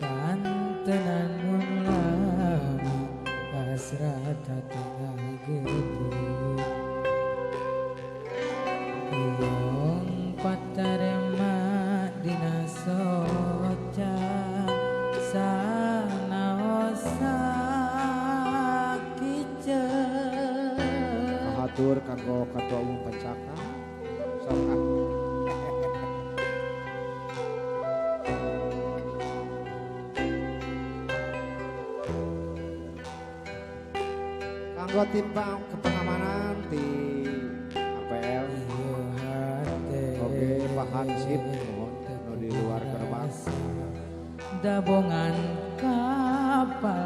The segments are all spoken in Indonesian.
kantenan mun lama hasrat tengah gede Iyong patarema dina soca sanaosa kiceul Mahatur kanggo Ketua Umum Pencaka sok kanggo tim kepengamanan di APL oke Pak Hansip mohon nu di luar gerbang dabongan kapalanya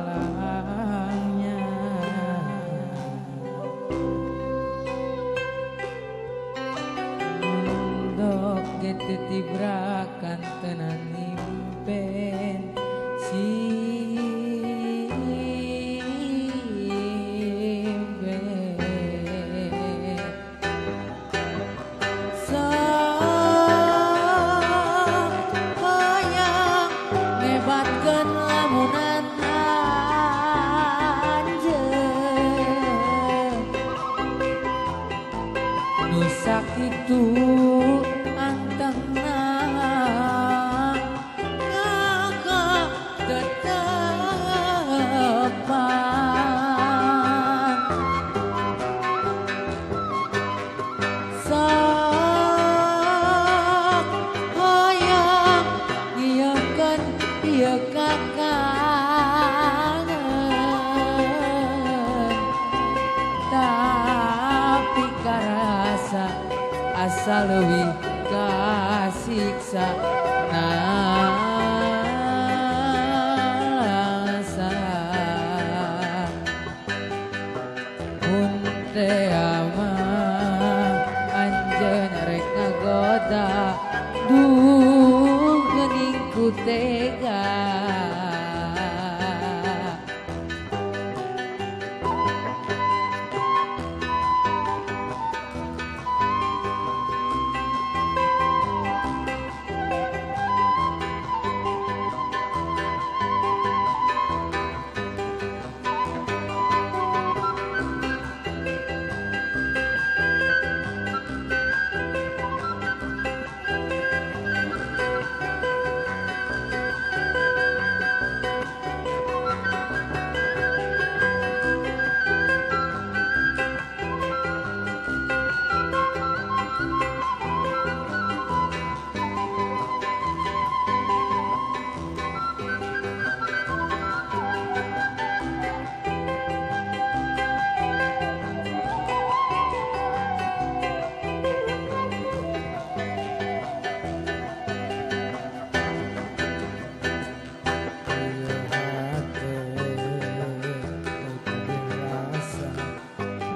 Dok gitu tibrakan tenan impen itu antengna kakak tetepan sak hayang ieukeun ieu kakangan tapi karasa asa leuwih kasiksa nasa mun teu mah anjeun rek ngagoda duh geuning ku tega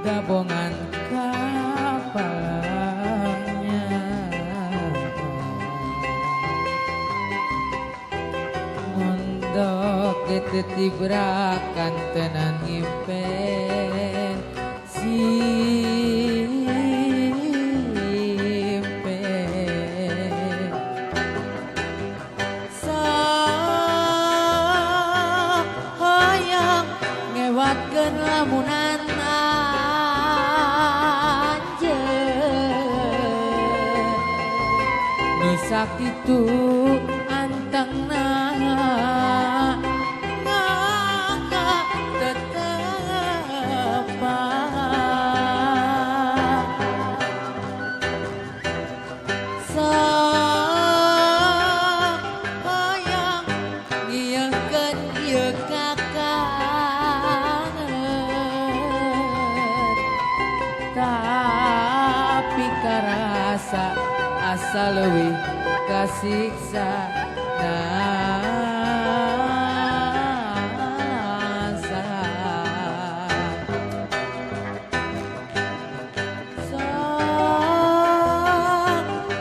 dabongan kapalanya mondok itu tibrakan tenan impen simpen sahayang ngewatkeun lamunan sakitu antengna kakak tetepan sahayang ieukeun ieu kakangan tapi karasa asa leuwih kasiksa nasa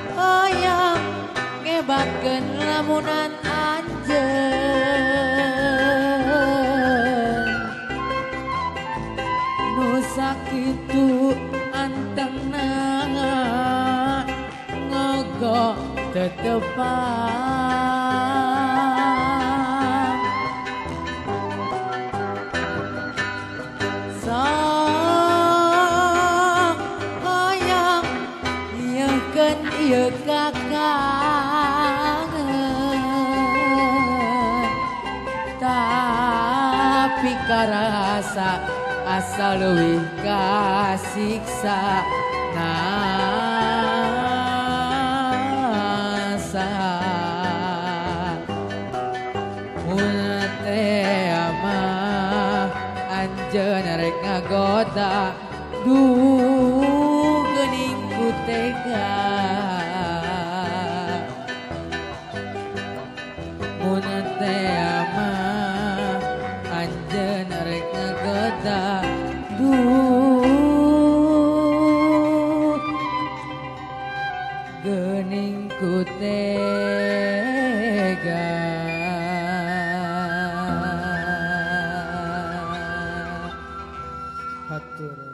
sayang ngebatkeun lamunan anjeun nu sakitu antengna ngogok tetepan pikarasa asa leuwih kasiksa nasa mun teh mah anjeun rek ngagoda duh geuning ku tega mun teh mah anjeun rek ngagoda duh geuning ku tega. Hatur.